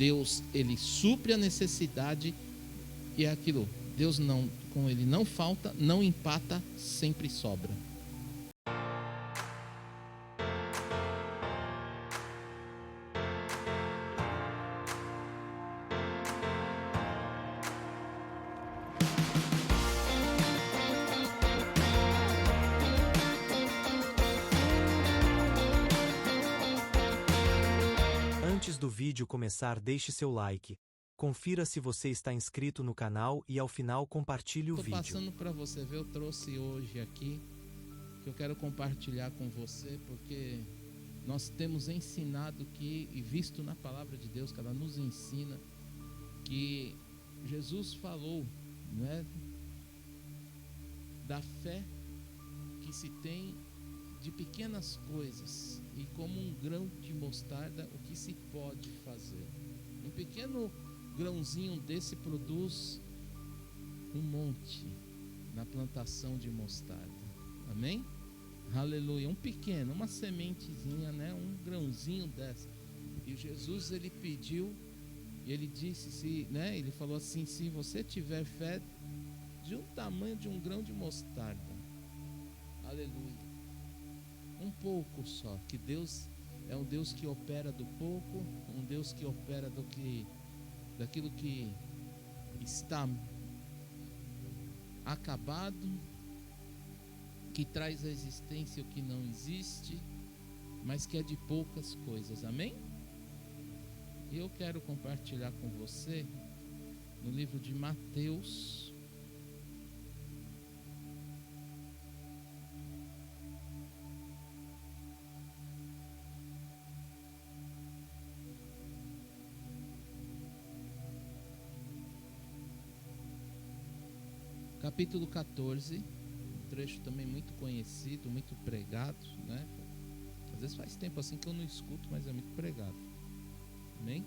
Deus, ele supre a necessidade, e é aquilo, Deus não, com ele não falta, não empata, sempre sobra. Antes do vídeo começar, deixe seu like. Confira se você está inscrito no canal e ao final compartilhe o vídeo. Estou passando para você ver, eu trouxe hoje aqui, que eu quero compartilhar com você, porque nós temos ensinado que, e visto na palavra de Deus, que ela nos ensina, que Jesus falou, não é, da fé que se tem de pequenas coisas, e como um grão de mostarda, o que se pode fazer. Um pequeno grãozinho desse produz um monte na plantação de mostarda. Amém? Aleluia. Um pequeno, uma sementezinha, né? Um grãozinho dessa. E Jesus, ele pediu, e ele disse, né? Ele falou assim: se você tiver fé de um tamanho de um grão de mostarda, aleluia, um pouco só, que Deus é um Deus que opera do pouco, um Deus que opera daquilo que está acabado, que traz à existência o que não existe, mas que é de poucas coisas. Amém? E eu quero compartilhar com você no livro de Mateus, capítulo 14, um trecho também muito conhecido, muito pregado, né? Às vezes faz tempo assim que eu não escuto, mas é muito pregado. Amém?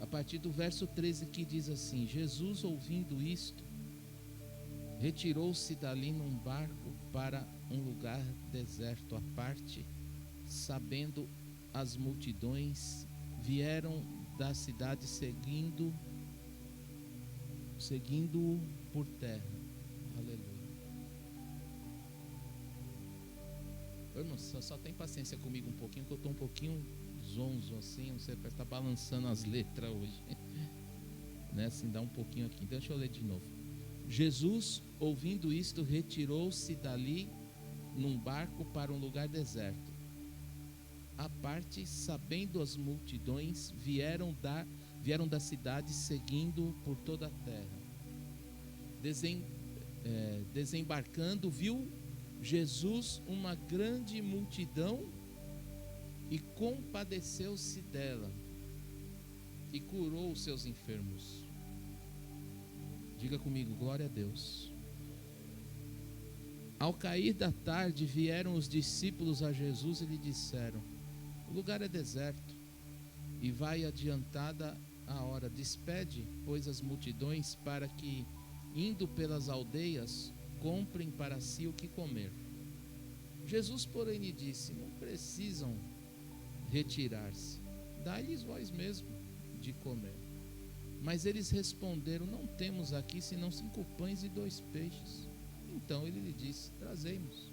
A partir do verso 13, que diz assim: Jesus, ouvindo isto, retirou-se dali num barco para um lugar deserto à parte, sabendo as multidões, vieram da cidade seguindo por terra. Aleluia. Irmão, só tem paciência comigo um pouquinho, que eu estou um pouquinho zonzo assim, você parece estar balançando as letras hoje. Né? Assim, dá um pouquinho aqui. Deixa eu ler de novo. Jesus, ouvindo isto, retirou-se dali num barco para um lugar deserto à parte, sabendo as multidões, vieram da cidade seguindo por toda a terra. Desembarcando, viu Jesus uma grande multidão e compadeceu-se dela e curou os seus enfermos. Diga comigo, glória a Deus. Ao cair da tarde, vieram os discípulos a Jesus e lhe disseram: o lugar é deserto e vai adiantada a hora. Despede, pois, as multidões, para que, indo pelas aldeias, comprem para si o que comer. Jesus, porém, lhe disse: não precisam retirar-se, dai-lhes vós mesmo de comer. Mas eles responderam: não temos aqui senão 5 pães e 2 peixes. Então ele lhe disse: trazei-mos.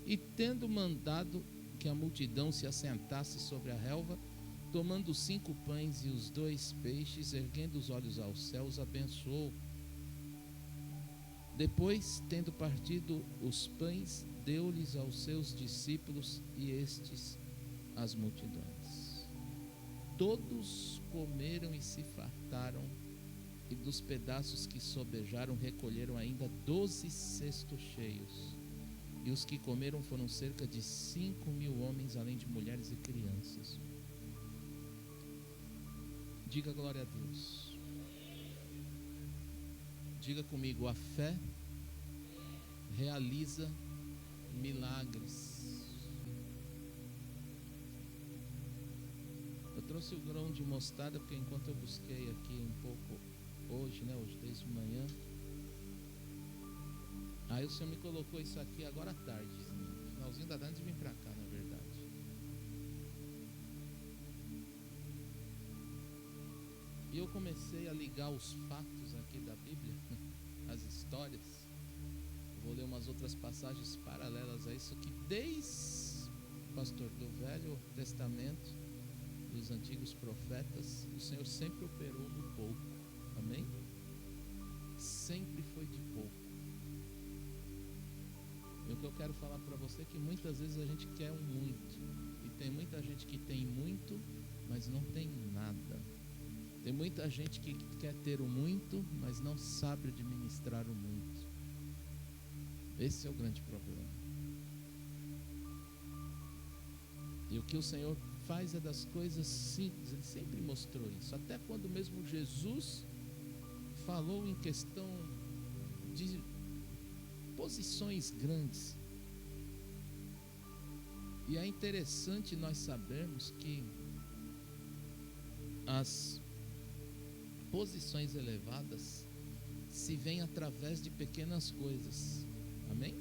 E tendo mandado que a multidão se assentasse sobre a relva, tomando os 5 pães e os 2 peixes, erguendo os olhos aos céus, abençoou. Depois, tendo partido os pães, deu-lhes aos seus discípulos, e estes às multidões. Todos comeram e se fartaram, e dos pedaços que sobejaram recolheram ainda 12 cestos cheios. E os que comeram foram cerca de 5.000 homens, além de mulheres e crianças. Diga glória a Deus. Diga comigo, a fé realiza milagres. Eu trouxe o grão de mostarda porque enquanto eu busquei aqui um pouco hoje, né, hoje desde manhã, aí o Senhor me colocou isso aqui agora à tarde, finalzinho da tarde, vim para cá, na verdade. E eu comecei a ligar os fatos aqui da Bíblia, as histórias. Eu vou ler umas outras passagens paralelas a isso, que desde, pastor, do Velho Testamento, dos antigos profetas, o Senhor sempre operou no pouco. Amém? Sempre foi de pouco. E o que eu quero falar para você é que muitas vezes a gente quer um muito. E tem muita gente que tem muito, mas não tem nada. Tem muita gente que quer ter o muito, mas não sabe administrar o muito. Esse é o grande problema. E o que o Senhor faz é das coisas simples. Ele sempre mostrou isso. Até quando mesmo Jesus falou em questão de posições grandes. E é interessante nós sabermos que as posições elevadas se vêm através de pequenas coisas. Amém?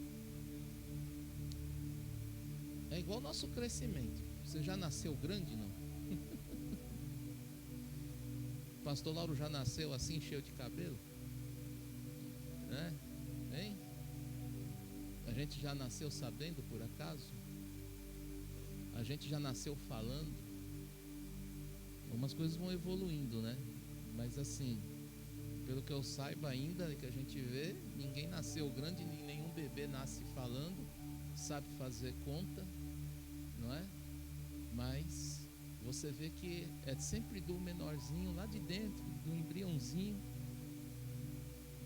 É igual ao nosso crescimento. Você já nasceu grande, não? Pastor Lauro já nasceu assim, cheio de cabelo? Né? Hein? A gente já nasceu sabendo, por acaso? A gente já nasceu falando? Algumas coisas vão evoluindo, né? Mas assim, pelo que eu saiba ainda, que a gente vê, ninguém nasceu grande, nenhum bebê nasce falando, sabe fazer conta, não é? Mas você vê que é sempre do menorzinho lá de dentro, do embriãozinho,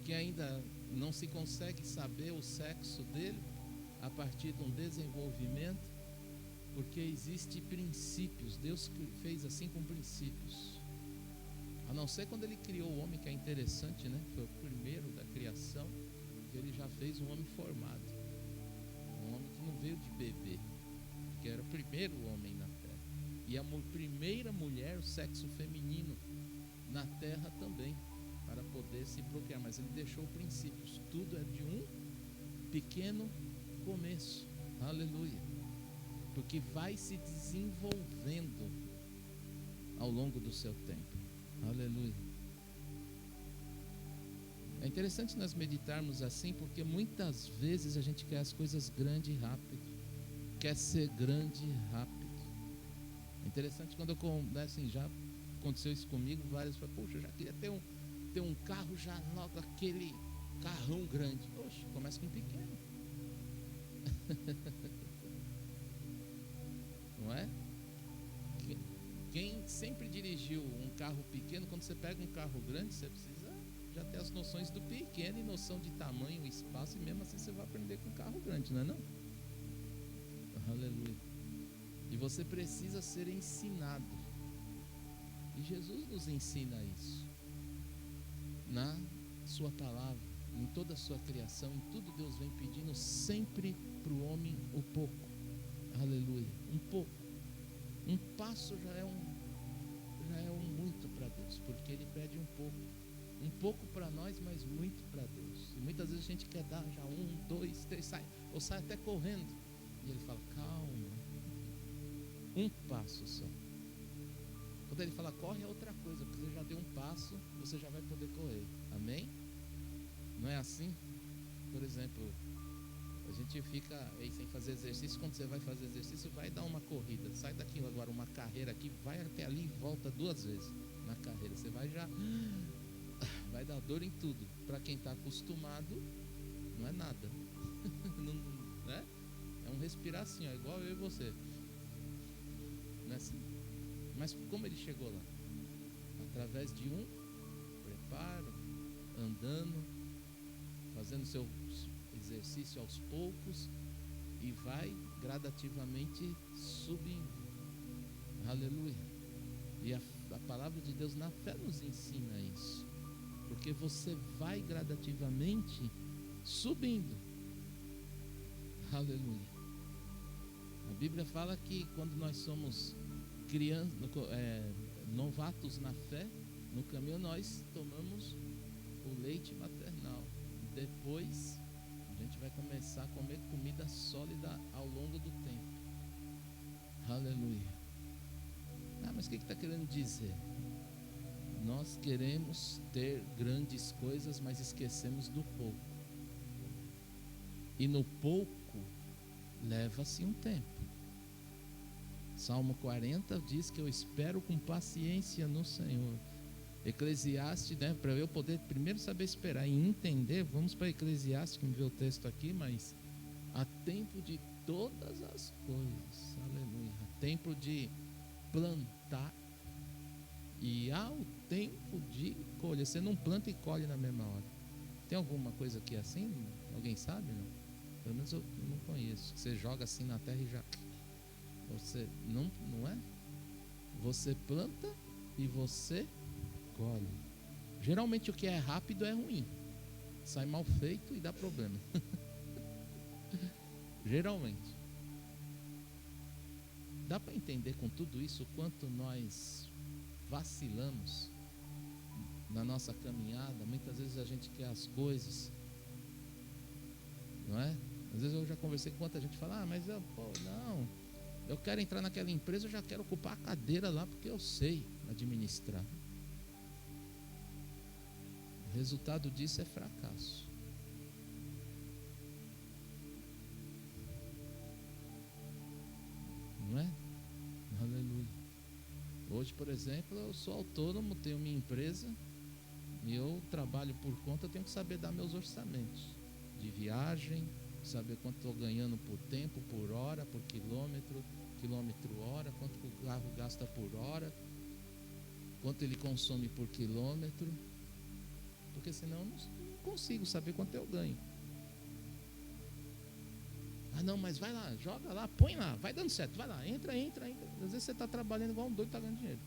que ainda não se consegue saber o sexo dele a partir de um desenvolvimento, porque existem princípios. Deus fez assim com princípios. A não ser quando ele criou o homem, que é interessante, né? Foi o primeiro da criação, que ele já fez um homem formado. Um homem que não veio de bebê, que era o primeiro homem na terra. E a primeira mulher, o sexo feminino, na terra também, para poder se procriar. Mas ele deixou princípios. Tudo é de um pequeno começo. Aleluia. Porque vai se desenvolvendo ao longo do seu tempo. Aleluia. É interessante nós meditarmos assim, porque muitas vezes a gente quer as coisas grandes e rápido. Quer ser grande e rápido. É interessante quando eu, assim, já aconteceu isso comigo, várias vezes, poxa, eu já queria ter um carro já logo, aquele carrão grande. Poxa, começa com um pequeno. Não é? Quem sempre dirigiu um carro pequeno, quando você pega um carro grande, você precisa já ter as noções do pequeno e noção de tamanho, espaço, e mesmo assim você vai aprender com um carro grande, não é não? Aleluia. E você precisa ser ensinado. E Jesus nos ensina isso. Na sua palavra, em toda a sua criação, em tudo Deus vem pedindo sempre para o homem o pouco. Aleluia. Um pouco. Um passo já é um muito para Deus, porque Ele pede um pouco. Um pouco para nós, mas muito para Deus. E muitas vezes a gente quer dar já 1, 2, 3, sai até correndo. E Ele fala, calma. Um passo só. Quando Ele fala corre é outra coisa, porque você já deu um passo, você já vai poder correr. Amém? Não é assim? Por exemplo, a gente fica aí sem fazer exercício. Quando você vai fazer exercício, vai dar uma corrida. Sai daqui agora, uma carreira aqui, vai até ali e volta 2 vezes na carreira. Você vai vai dar dor em tudo. Para quem está acostumado, não é nada. Não, né? É um respirar assim, ó, igual eu e você. Não é assim? Mas como ele chegou lá? Através de um preparo, andando, fazendo seu exercício aos poucos, e vai gradativamente subindo. Aleluia. E a palavra de Deus na fé nos ensina isso, porque você vai gradativamente subindo. Aleluia. A Bíblia fala que quando nós somos crianças, novatos na fé, no caminho nós tomamos o leite maternal. Depois a gente vai começar a comer comida sólida ao longo do tempo. Aleluia. Mas o que está querendo dizer? Nós queremos ter grandes coisas, mas esquecemos do pouco. E no pouco leva-se um tempo. Salmo 40 diz que eu espero com paciência no Senhor. Eclesiastes, né, para eu poder primeiro saber esperar e entender, vamos para Eclesiastes, que me vê o texto aqui, mas há tempo de todas as coisas, aleluia. Há tempo de plantar e há o tempo de colher. Você não planta e colhe na mesma hora. Tem alguma coisa aqui assim? Alguém sabe? Não? Pelo menos eu não conheço. Você joga assim na terra e já... Você não é? Você planta e você colhe. Geralmente o que é rápido é ruim. Sai mal feito e dá problema. Geralmente. Dá para entender com tudo isso o quanto nós vacilamos na nossa caminhada. Muitas vezes a gente quer as coisas, não é? Às vezes eu já conversei com quanta gente fala, mas eu quero entrar naquela empresa, eu já quero ocupar a cadeira lá porque eu sei administrar. O resultado disso é fracasso. Não é? Aleluia. Hoje, por exemplo, eu sou autônomo, tenho minha empresa e eu trabalho por conta, eu tenho que saber dar meus orçamentos de viagem, saber quanto estou ganhando por tempo, por hora, por quilômetro hora, quanto o carro gasta por hora, quanto ele consome por quilômetro, porque senão eu não consigo saber quanto eu ganho. Ah não, mas vai lá, joga lá, põe lá, vai dando certo, vai lá, entra. Às vezes você está trabalhando igual um doido, está ganhando dinheiro,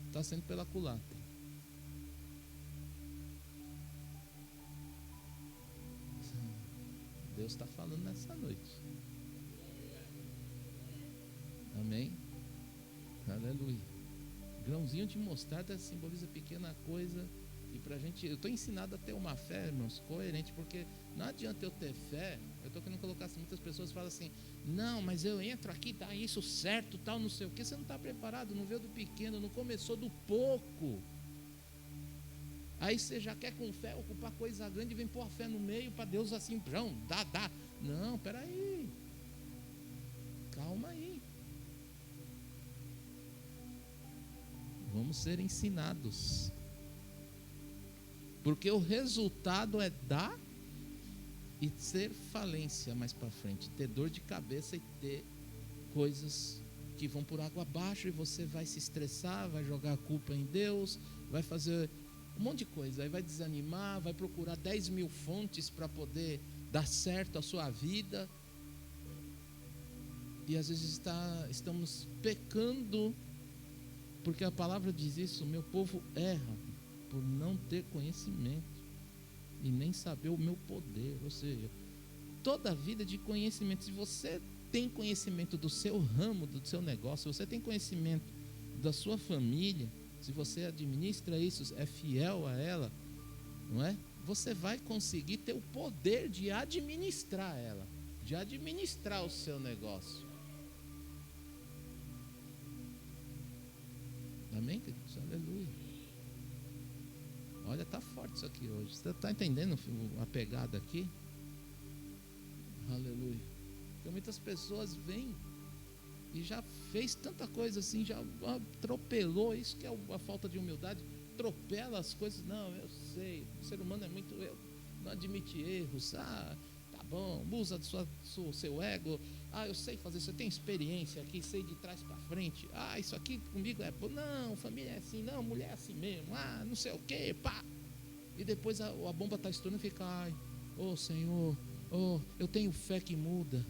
está sendo pela culatra. Deus está falando nessa noite. Amém? Aleluia. Grãozinho de mostarda simboliza pequena coisa. E pra gente, eu estou ensinado a ter uma fé, irmãos, coerente, porque não adianta eu ter fé. Eu estou querendo colocar assim, muitas pessoas falam assim, não, mas eu entro aqui, dá isso certo, tal, não sei o que. Você não está preparado, não veio do pequeno, não começou do pouco. Aí você já quer com fé ocupar coisa grande e vem pôr a fé no meio para Deus assim, dá. Não, peraí. Calma aí. Vamos ser ensinados. Porque o resultado é dar e ser falência mais para frente. Ter dor de cabeça e ter coisas que vão por água abaixo e você vai se estressar, vai jogar a culpa em Deus, vai fazer um monte de coisa. Aí vai desanimar, vai procurar 10.000 fontes para poder dar certo a sua vida. E às vezes estamos pecando, porque a palavra diz isso, meu povo erra por não ter conhecimento e nem saber o meu poder. Ou seja, toda a vida de conhecimento. Se você tem conhecimento do seu ramo, do seu negócio, se você tem conhecimento da sua família, se você administra isso, é fiel a ela, não é? Você vai conseguir ter o poder de administrar ela, de administrar o seu negócio. Amém, queridos? Aleluia. Olha, tá forte isso aqui hoje. Você está entendendo a pegada aqui? Aleluia. Porque muitas pessoas vêm e já fez tanta coisa assim, já atropelou. Isso que é a falta de humildade. Atropela as coisas. Não, eu sei. O ser humano é muito... não admite erros. Tá bom. Usa do seu ego. Eu sei fazer isso. Eu tenho experiência aqui. Sei de trás para frente. Isso aqui comigo é... Não, família é assim. Não, mulher é assim mesmo. Não sei o quê. Pá. E depois a bomba está estourando e fica... Senhor. Eu tenho fé que muda.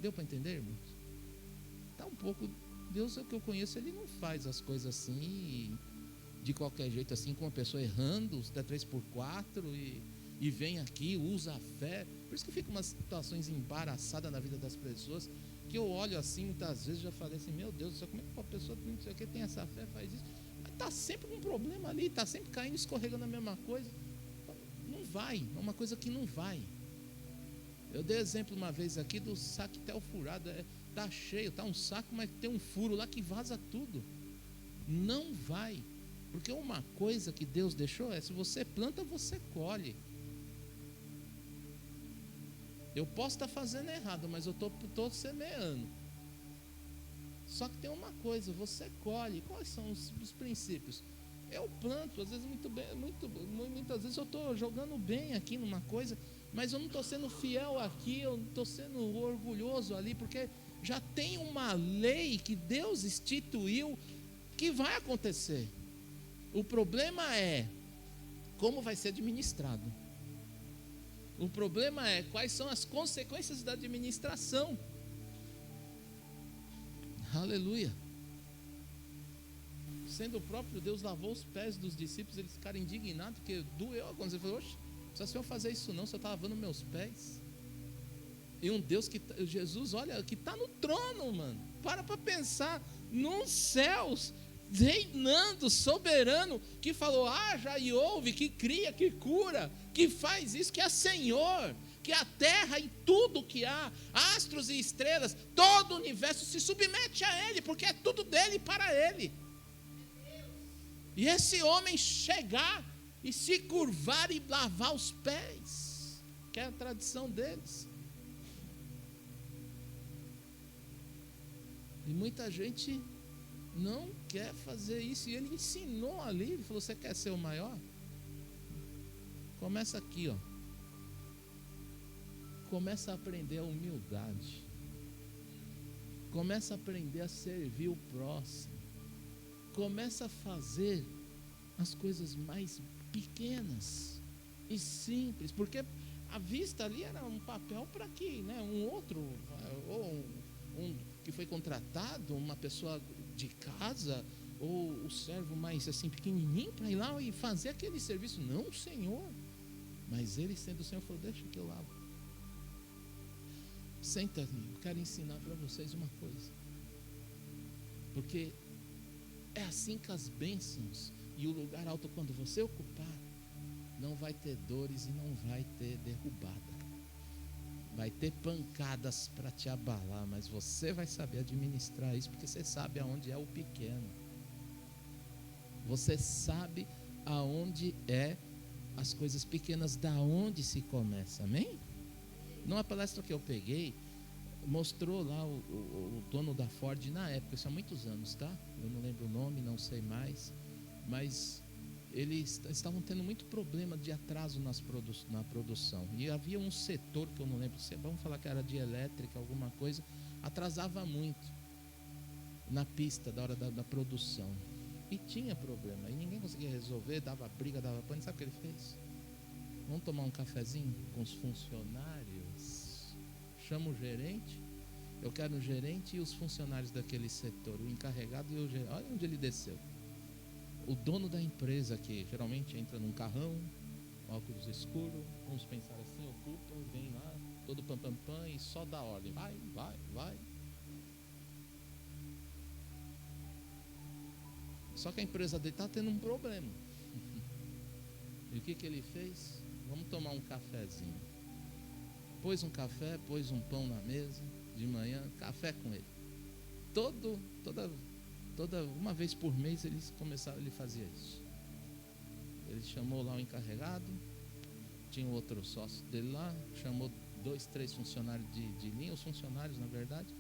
Deu para entender, irmãos? Tá um pouco... Deus, é o que eu conheço, Ele não faz as coisas assim... de qualquer jeito, assim, com uma pessoa errando, dá 3x4 e vem aqui, usa a fé. Por isso que fica umas situações embaraçadas na vida das pessoas, que eu olho assim, muitas vezes já falei assim, meu Deus do céu, como é que uma pessoa não sei o que, tem essa fé, faz isso, mas está sempre com um problema ali, está sempre caindo, escorregando a mesma coisa. Não vai, é uma coisa que não vai. Eu dei exemplo uma vez aqui do saquetel furado, está cheio, está um saco, mas tem um furo lá que vaza tudo. Não vai. Porque uma coisa que Deus deixou é: se você planta, você colhe. Eu posso estar fazendo errado, mas eu estou semeando. Só que tem uma coisa: você colhe. Quais são os princípios? Eu planto, às vezes muitas vezes eu estou jogando bem aqui numa coisa, mas eu não estou sendo fiel aqui, eu não estou sendo orgulhoso ali, porque já tem uma lei que Deus instituiu que vai acontecer. O problema é como vai ser administrado. O problema é quais são as consequências da administração. Aleluia. Sendo o próprio Deus lavou os pés dos discípulos, eles ficaram indignados, porque doeu quando você falou: oxe, não precisa o Senhor fazer isso não, o Senhor está lavando meus pés. E um Deus que, Jesus, olha, que está no trono, mano. Para pensar, nos céus, reinando, soberano, que falou: haja e ouve, que cria, que cura, que faz isso, que é Senhor, que a terra e tudo que há, astros e estrelas, todo o universo se submete a Ele, porque é tudo dele e para Ele. E esse homem chegar e se curvar e lavar os pés, que é a tradição deles. E muita gente não quer fazer isso. E ele ensinou ali, ele falou: você quer ser o maior? Começa aqui, ó. Começa a aprender a humildade. Começa a aprender a servir o próximo. Começa a fazer as coisas mais pequenas e simples, porque a vista ali era um papel para que, né, um outro, ou um que foi contratado, uma pessoa de casa, ou o servo mais assim pequenininho, para ir lá e fazer aquele serviço. Não, o Senhor. Mas ele, sendo o Senhor, falou: deixa que eu lavo. Senta ali, eu quero ensinar para vocês uma coisa, porque é assim que as bênçãos e o lugar alto, quando você ocupar, não vai ter dores e não vai ter derrubada. Vai ter pancadas para te abalar, mas você vai saber administrar isso, porque você sabe aonde é o pequeno. Você sabe aonde é as coisas pequenas, da onde se começa, amém? Numa palestra que eu peguei, mostrou lá o dono da Ford na época, isso há muitos anos, tá? Eu não lembro o nome, não sei mais, mas eles estavam tendo muito problema de atraso na produção, e havia um setor que eu não lembro, vamos falar que era de elétrica, alguma coisa, atrasava muito na pista da hora da produção, e tinha problema, e ninguém conseguia resolver, dava briga, dava pânico. Sabe o que ele fez? Vamos tomar um cafezinho com os funcionários? Chama o gerente, eu quero o gerente e os funcionários daquele setor, o encarregado e o gerente. Olha onde ele desceu. O dono da empresa, que geralmente entra num carrão, óculos escuros, uns pensaram assim, ocupa, vem lá, todo pam e só dá ordem, vai. Só que a empresa dele está tendo um problema. E o que ele fez? Vamos tomar um cafezinho. Pôs um café, pôs um pão na mesa, de manhã, café com ele. Toda uma vez por mês ele fazia isso. Ele chamou lá o encarregado, tinha outro sócio dele lá, chamou 2, 3 funcionários de linha, os funcionários na verdade,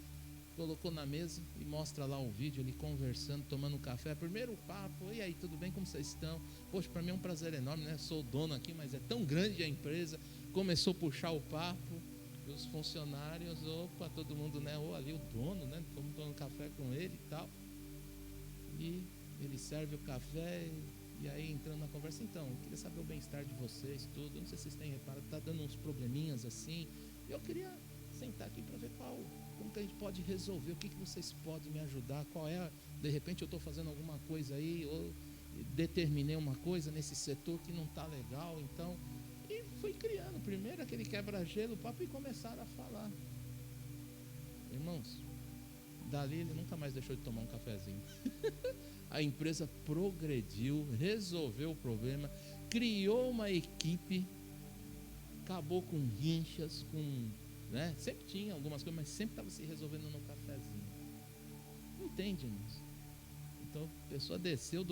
colocou na mesa e mostra lá o vídeo, ele conversando, tomando um café, primeiro papo: e aí, tudo bem, como vocês estão? Poxa, para mim é um prazer enorme, né? Sou o dono aqui, mas é tão grande a empresa. Começou a puxar o papo, os funcionários, opa, todo mundo, né? Ou ali o dono, né? Estamos tomando café com ele e tal. E ele serve o café, e aí entrando na conversa: então, eu queria saber o bem-estar de vocês, tudo. Não sei se vocês têm reparado, está dando uns probleminhas assim. Eu queria sentar aqui para ver como que a gente pode resolver, o que vocês podem me ajudar, qual é, de repente eu estou fazendo alguma coisa aí, ou determinei uma coisa nesse setor que não está legal, então, e fui criando primeiro aquele quebra-gelo, papo, e começaram a falar. Irmãos, dali ele nunca mais deixou de tomar um cafezinho. A empresa progrediu, resolveu o problema, criou uma equipe, acabou com rinchas, né? Sempre tinha algumas coisas, mas sempre estava se resolvendo no cafezinho. Entende, irmãos? Então a pessoa desceu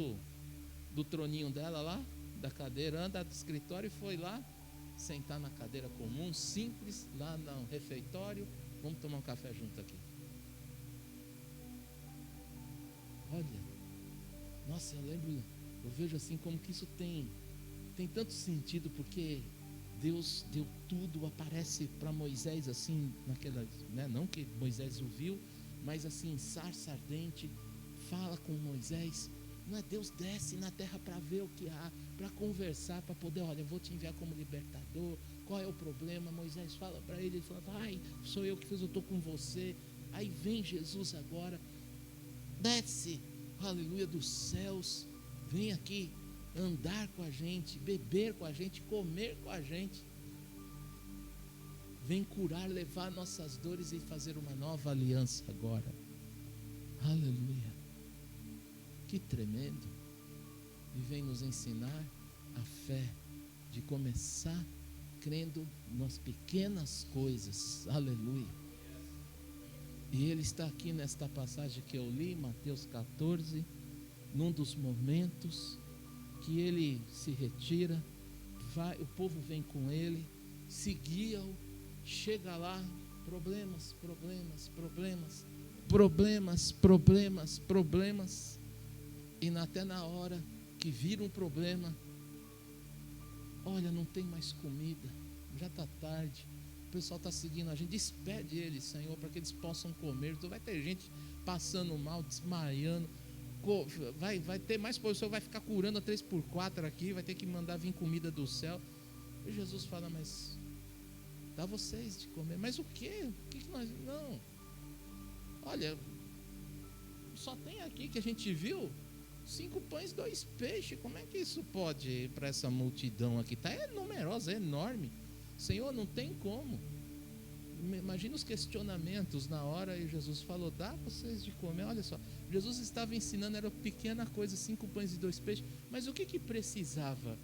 do troninho dela lá, da cadeira, anda do escritório e foi lá sentar na cadeira comum, simples, lá no refeitório. Vamos tomar um café junto aqui. Olha, nossa, eu vejo assim como que isso tem tanto sentido, porque Deus deu tudo, aparece para Moisés assim, naquela, né, não que Moisés o viu, mas assim, sarça ardente, fala com Moisés. Não é, Deus desce na terra para ver o que há, para conversar, para poder, olha, eu vou te enviar como libertador, qual é o problema? Moisés fala para ele fala, vai, sou eu que fiz, eu estou com você. Aí vem Jesus agora, desce, aleluia, dos céus, vem aqui andar com a gente, beber com a gente, comer com a gente, vem curar, levar nossas dores e fazer uma nova aliança agora. Aleluia, que tremendo. E vem nos ensinar a fé de começar crendo nas pequenas coisas. Aleluia. E ele está aqui nesta passagem que eu li, Mateus 14, num dos momentos que ele se retira, vai, o povo vem com ele, se guia-o, chega lá, problemas, e até na hora que vira um problema, olha, não tem mais comida, já está tarde, o pessoal está seguindo a gente, despede eles, Senhor, para que eles possam comer. Então vai ter gente passando mal, desmaiando, vai ter mais pessoas, vai ficar curando a 3x4 aqui, vai ter que mandar vir comida do céu. E Jesus fala, mas dá vocês de comer. Mas o quê? O que nós... Não, olha, só tem aqui que a gente viu 5 pães e 2 peixes. Como é que isso pode ir para essa multidão aqui? Está numerosa, é enorme. Senhor, não tem como. Imagina os questionamentos na hora. E Jesus falou, dá vocês de comer. Olha só, Jesus estava ensinando, era pequena coisa, 5 pães e 2 peixes. Mas o que precisava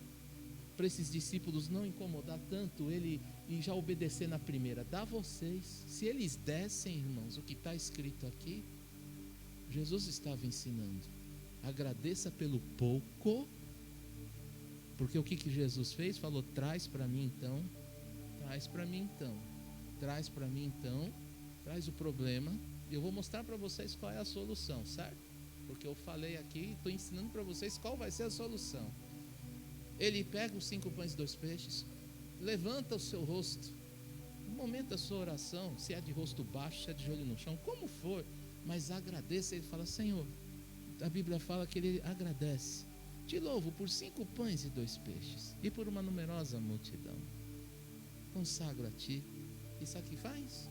para esses discípulos não incomodar tanto ele e já obedecer na primeira? Dá vocês. Se eles dessem, irmãos, o que está escrito aqui, Jesus estava ensinando, agradeça pelo pouco, porque o que Jesus fez? Falou, traz para mim então, traz o problema, e eu vou mostrar para vocês qual é a solução, certo? Porque eu falei aqui, estou ensinando para vocês qual vai ser a solução. Ele pega os 5 pães e 2 peixes, levanta o seu rosto, no momento da sua oração, se é de rosto baixo, se é de joelho no chão, como for, mas agradeça. Ele fala, Senhor, a Bíblia fala que ele agradece, te louvo por 5 pães e 2 peixes e por uma numerosa multidão, consagro a ti. Isso aqui faz?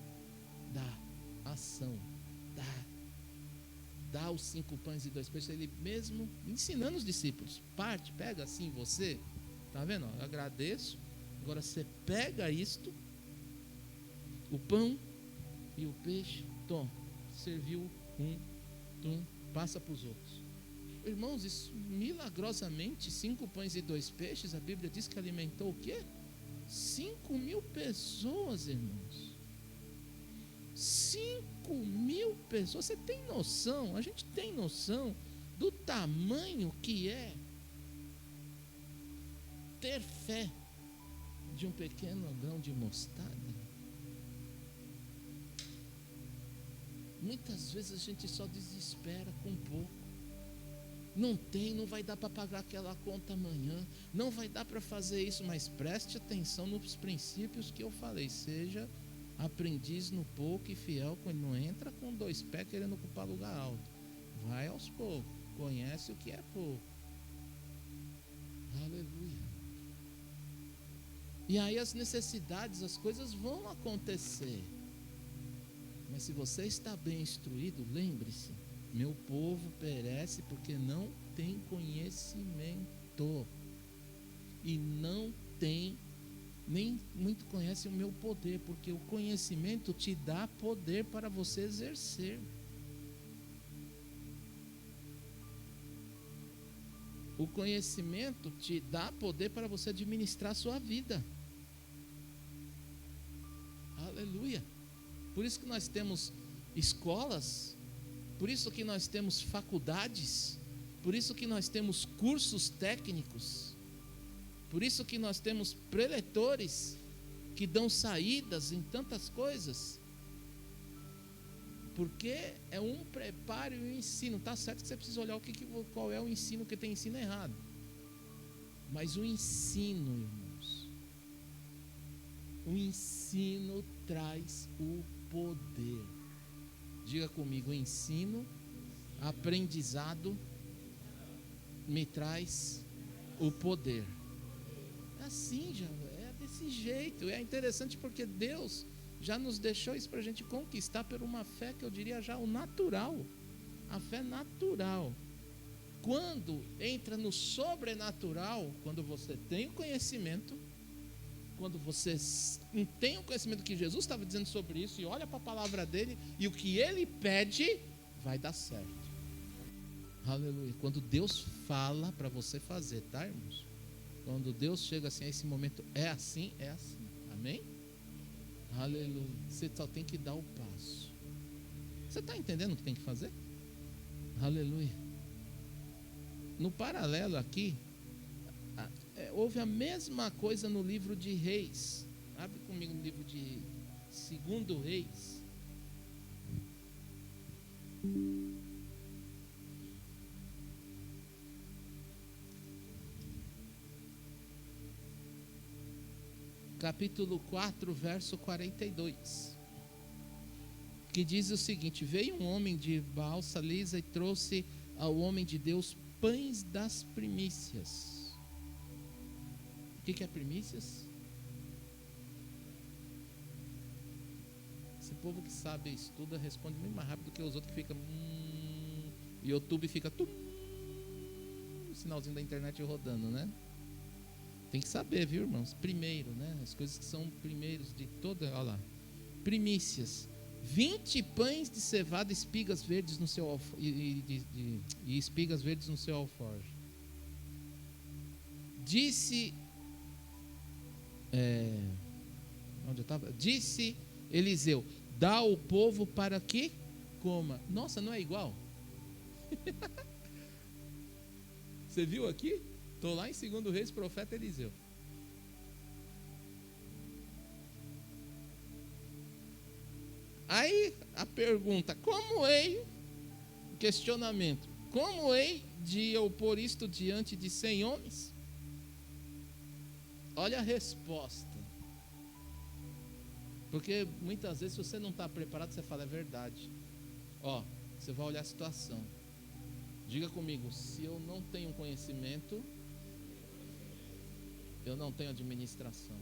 Dá ação, dá os 5 pães e 2 peixes. Ele mesmo ensinando os discípulos, parte, pega assim você, tá vendo? Eu agradeço, agora você pega isto, o pão e o peixe, toma, serviu passa para os outros. Irmãos, isso milagrosamente, 5 pães e 2 peixes, a Bíblia diz que alimentou o quê? 5.000 pessoas, irmãos. 5.000 pessoas. Você tem noção? A gente tem noção do tamanho que é ter fé de um pequeno grão de mostarda? Muitas vezes a gente só desespera com pouco. Não vai dar para pagar aquela conta amanhã, não vai dar para fazer isso, mas preste atenção nos princípios que eu falei. Seja aprendiz no pouco e fiel, quando não entra com 2 pés querendo ocupar lugar alto. Vai aos poucos, conhece o que é pouco. Aleluia. E aí as necessidades, as coisas vão acontecer. Mas se você está bem instruído, lembre-se, meu povo perece porque não tem conhecimento, e não tem, nem muito conhece o meu poder, porque o conhecimento te dá poder para você exercer. O conhecimento te dá poder para você administrar a sua vida. Aleluia. Por isso que nós temos escolas, por isso que nós temos faculdades, Por isso que nós temos cursos técnicos. Por isso que nós temos preletores que dão saídas em tantas coisas. Porque é um preparo e um ensino. Tá certo que você precisa olhar qual é o ensino, que tem ensino errado. Mas o ensino, irmãos, o ensino traz o poder. Diga comigo, o ensino, aprendizado, me traz o poder. É assim, já, é desse jeito. É interessante porque Deus já nos deixou isso para a gente conquistar por uma fé que eu diria já o natural. A fé natural. Quando entra no sobrenatural, quando você tem o conhecimento, quando você tem o conhecimento que Jesus estava dizendo sobre isso e olha para a palavra dele e o que ele pede, vai dar certo. Aleluia. Quando Deus fala para você fazer, tá, irmãos? Quando Deus chega assim a esse momento, é assim, é assim. Amém? Aleluia. Você só tem que dar o passo. Você está entendendo o que tem que fazer? Aleluia. No paralelo aqui, houve a mesma coisa no livro de Reis. Abre comigo no livro de 2 Reis. Capítulo 4, verso 42. Que diz o seguinte: veio um homem de Baal Salisa e trouxe ao homem de Deus pães das primícias. O que é primícias? Esse povo que sabe, estuda, responde muito mais rápido que os outros que ficam. YouTube fica. O sinalzinho da internet rodando, né? Tem que saber, viu, irmãos? Primeiro, né? As coisas que são primeiros de toda. Olha lá. Primícias. 20 pães de cevada, espigas verdes no seu e espigas verdes no seu alforje. Disse. Onde eu estava? Disse Eliseu: dá ao povo para que coma. Nossa, não é igual? Você viu aqui? Estou lá em 2 Reis, profeta Eliseu. Aí a pergunta: questionamento, como hei de eu pôr isto diante de 100 homens? Olha a resposta. Porque muitas vezes, se você não está preparado, você fala, é verdade. Você vai olhar a situação. Diga comigo, se eu não tenho conhecimento, eu não tenho administração.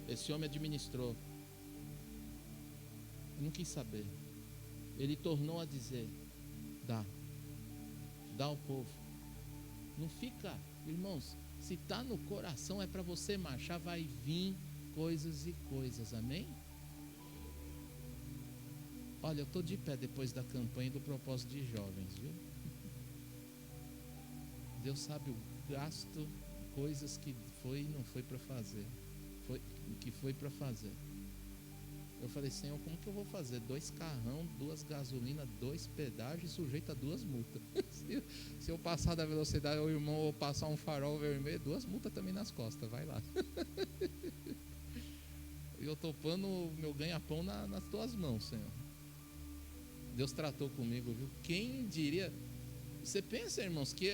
Esse homem administrou. Eu não quis saber. Ele tornou a dizer: dá ao povo. Não fica, irmãos, se está no coração é para você marchar, vai vir coisas e coisas, amém? Olha, eu estou de pé depois da campanha do propósito de jovens, viu? Deus sabe o gasto, coisas que foi e não foi para fazer, que foi para fazer. Eu falei: Senhor, como que eu vou fazer? 2 carrão, 2 gasolina, 2 pedágios, sujeito a 2 multas. Se eu passar da velocidade, o irmão, ou passar um farol vermelho, 2 multas também nas costas, vai lá. E eu estou pondo o meu ganha-pão nas tuas mãos, Senhor. Deus tratou comigo, viu? Quem diria? Você pensa, irmãos, que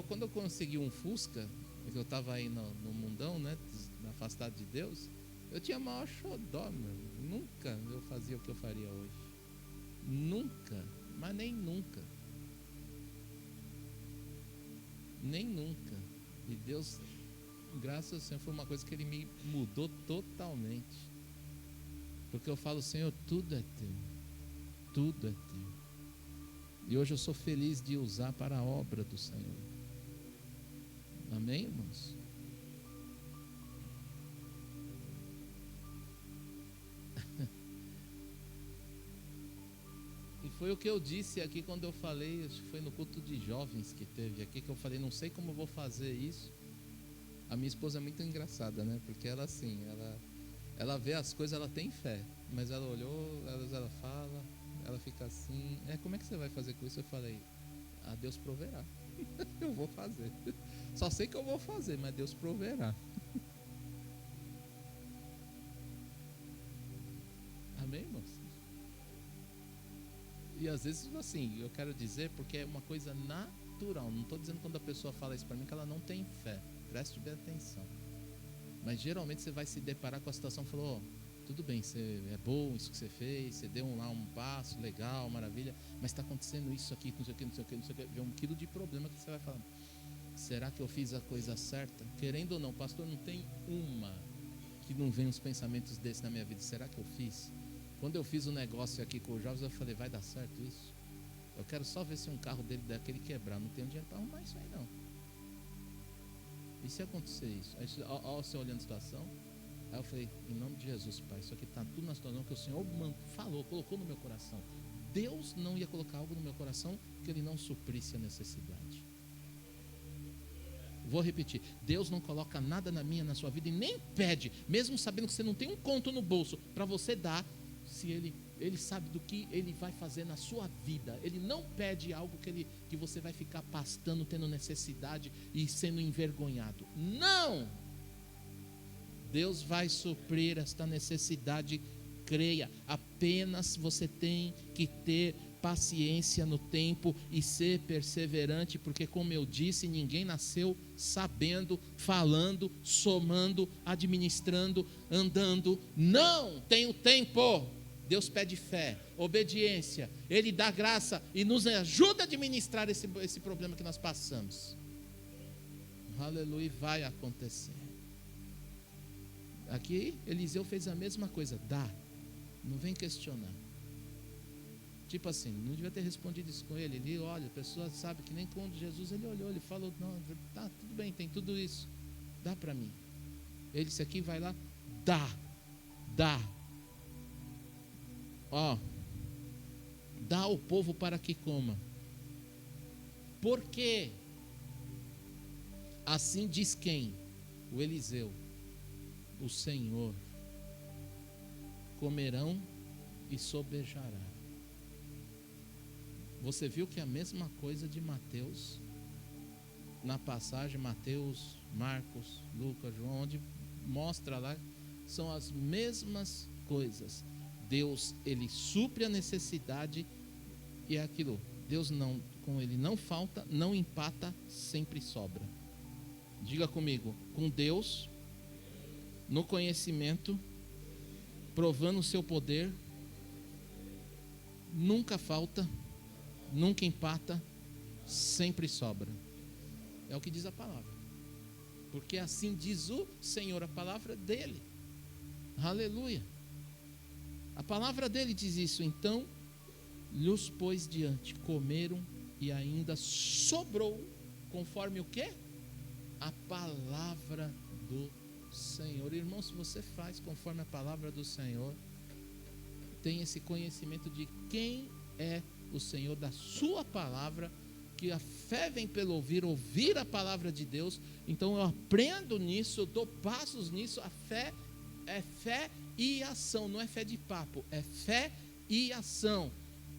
quando eu consegui um Fusca, que eu estava aí no mundão, né, afastado de Deus, eu tinha maior xodó, meu. Nunca eu fazia o que eu faria hoje. Nunca, mas nem nunca. Nem nunca. E Deus, graças ao Senhor, foi uma coisa que Ele me mudou totalmente. Porque eu falo: Senhor, tudo é teu. Tudo é teu. E hoje eu sou feliz de usar para a obra do Senhor. Amém, irmãos? E foi o que eu disse aqui quando eu falei, acho que foi no culto de jovens que teve aqui, que eu falei: não sei como eu vou fazer isso. A minha esposa é muito engraçada, né? Porque ela assim, ela vê as coisas, ela tem fé, mas ela olhou, ela fala, ela fica assim: como é que você vai fazer com isso? Eu falei: Deus proverá. Eu vou fazer. Só sei que eu vou fazer, mas Deus proverá. Amém, irmãos? E às vezes, assim, eu quero dizer porque é uma coisa natural. Não estou dizendo quando a pessoa fala isso para mim que ela não tem fé. Preste bem atenção. Mas geralmente você vai se deparar com a situação e falou: tudo bem, é bom isso que você fez, você deu lá um passo, legal, maravilha, mas está acontecendo isso aqui, não sei o que, não sei o que, não sei o que. Vê um quilo de problema que você vai falar: será que eu fiz a coisa certa? Querendo ou não, pastor, não tem uma que não venha uns pensamentos desses na minha vida. Será que eu fiz? Quando eu fiz o negócio aqui com o Jovens, eu falei: vai dar certo isso? Eu quero só ver se um carro dele daquele quebrar. Não tenho dinheiro para arrumar isso aí, não. E se acontecer isso? Aí, ó, você olhando a situação. Aí eu falei: em nome de Jesus, Pai, isso aqui está tudo na situação que o Senhor falou, colocou no meu coração. Deus não ia colocar algo no meu coração que Ele não suprisse a necessidade. Vou repetir: Deus não coloca nada na minha, na sua vida, e nem pede, mesmo sabendo que você não tem um conto no bolso para você dar, se Ele sabe do que Ele vai fazer na sua vida. Ele não pede algo que você vai ficar pastando, tendo necessidade e sendo envergonhado. Não! Deus vai suprir esta necessidade, creia. Apenas você tem que ter paciência no tempo e ser perseverante, porque, como eu disse, ninguém nasceu sabendo, falando, somando, administrando, andando. Não tem o tempo. Deus pede fé, obediência, Ele dá graça e nos ajuda a administrar esse problema que nós passamos. Aleluia, vai acontecer. Aqui Eliseu fez a mesma coisa: dá, não vem questionar. Tipo assim, não devia ter respondido isso com ele. Ele olha, a pessoa sabe que nem quando Jesus ele olhou, ele falou: não, tá, tudo bem, tem tudo isso, dá para mim. Ele disse aqui, vai lá, dá. Ó, dá ao povo para que coma. Por quê? Assim diz quem? O Eliseu: o Senhor, comerão e sobejará. Você viu que é a mesma coisa de Mateus, na passagem Mateus, Marcos, Lucas, João, onde mostra lá, são as mesmas coisas. Deus, Ele supre a necessidade, e é aquilo, Deus não, com Ele não falta, não empata, sempre sobra. Diga comigo: com Deus, no conhecimento, provando o seu poder, nunca falta, nunca empata, sempre sobra. É o que diz a palavra, porque assim diz o Senhor, a palavra dele. Aleluia. A palavra dele diz isso. Então lhes pôs diante, comeram e ainda sobrou, conforme o quê? A palavra do Senhor. Irmão, se você faz conforme a palavra do Senhor, tem esse conhecimento de quem é o Senhor, da sua palavra, que a fé vem pelo ouvir a palavra de Deus. Então eu aprendo nisso, eu dou passos nisso. A fé é fé e ação, não é fé de papo, é fé e ação.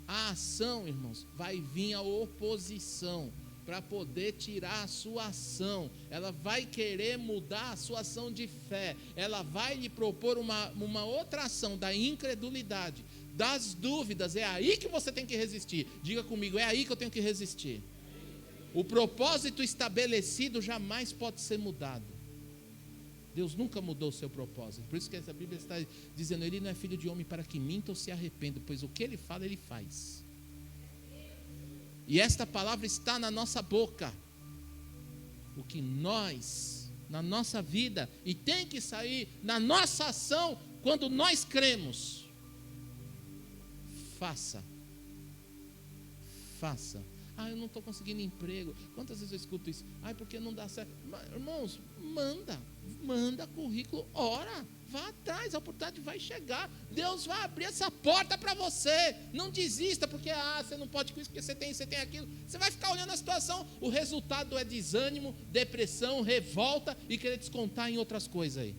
A ação, irmãos, vai vir a oposição para poder tirar a sua ação. Ela vai querer mudar a sua ação de fé. Ela vai lhe propor uma outra ação da incredulidade, das dúvidas. É aí que você tem que resistir. Diga comigo: é aí que eu tenho que resistir. O propósito estabelecido jamais pode ser mudado. Deus nunca mudou o seu propósito. Por isso que essa Bíblia está dizendo: Ele não é filho de homem para que minta ou se arrependa, pois o que Ele fala, Ele faz. E esta palavra está na nossa boca. O que nós, na nossa vida, e tem que sair na nossa ação, quando nós cremos. Faça. Ah, eu não estou conseguindo emprego. Quantas vezes eu escuto isso? Ah, porque não dá certo. Mas, irmãos, manda currículo, ora, vá atrás, a oportunidade vai chegar. Deus vai abrir essa porta para você. Não desista, porque você não pode com isso, porque você tem aquilo. Você vai ficar olhando a situação. O resultado é desânimo, depressão, revolta e querer descontar em outras coisas aí.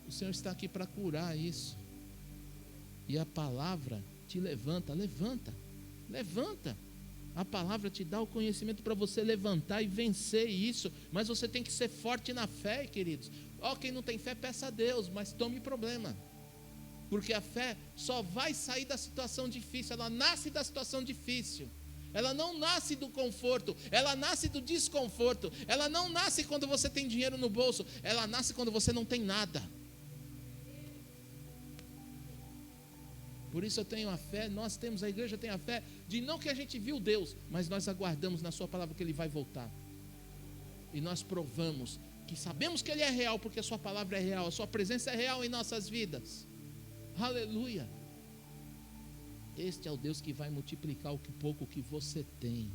O Senhor está aqui para curar isso. E a palavra te levanta, levanta, levanta. A palavra te dá o conhecimento para você levantar e vencer isso, mas você tem que ser forte na fé, queridos. Quem não tem fé, peça a Deus, mas tome problema, porque a fé só vai sair da situação difícil, ela nasce da situação difícil. Ela não nasce do conforto, ela nasce do desconforto. Ela não nasce quando você tem dinheiro no bolso, ela nasce quando você não tem nada. Por isso eu tenho a fé, nós temos, a igreja tem a fé, de não que a gente viu Deus, mas nós aguardamos na sua palavra que Ele vai voltar. E nós provamos que sabemos que Ele é real, porque a sua palavra é real, a sua presença é real em nossas vidas. Aleluia. Este é o Deus que vai multiplicar o pouco que você tem.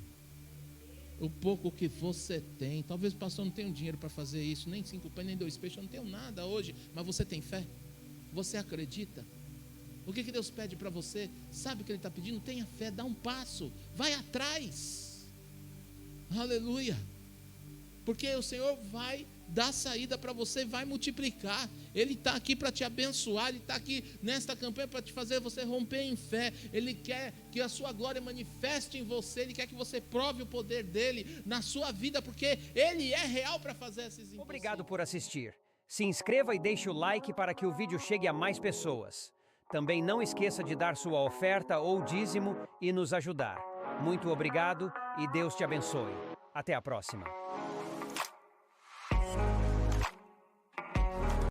O pouco que você tem. Talvez o pastor não tenha dinheiro para fazer isso, nem 5 pães, nem 2 peixes, eu não tenho nada hoje, mas você tem fé? Você acredita? O que Deus pede para você? Sabe o que Ele está pedindo? Tenha fé, dá um passo, vai atrás. Aleluia. Porque o Senhor vai dar saída para você, vai multiplicar. Ele está aqui para te abençoar, Ele está aqui nesta campanha para te fazer você romper em fé. Ele quer que a sua glória manifeste em você, Ele quer que você prove o poder dEle na sua vida, porque Ele é real para fazer esses impossíveis. Obrigado por assistir. Se inscreva e deixe o like para que o vídeo chegue a mais pessoas. Também não esqueça de dar sua oferta ou dízimo e nos ajudar. Muito obrigado e Deus te abençoe. Até a próxima.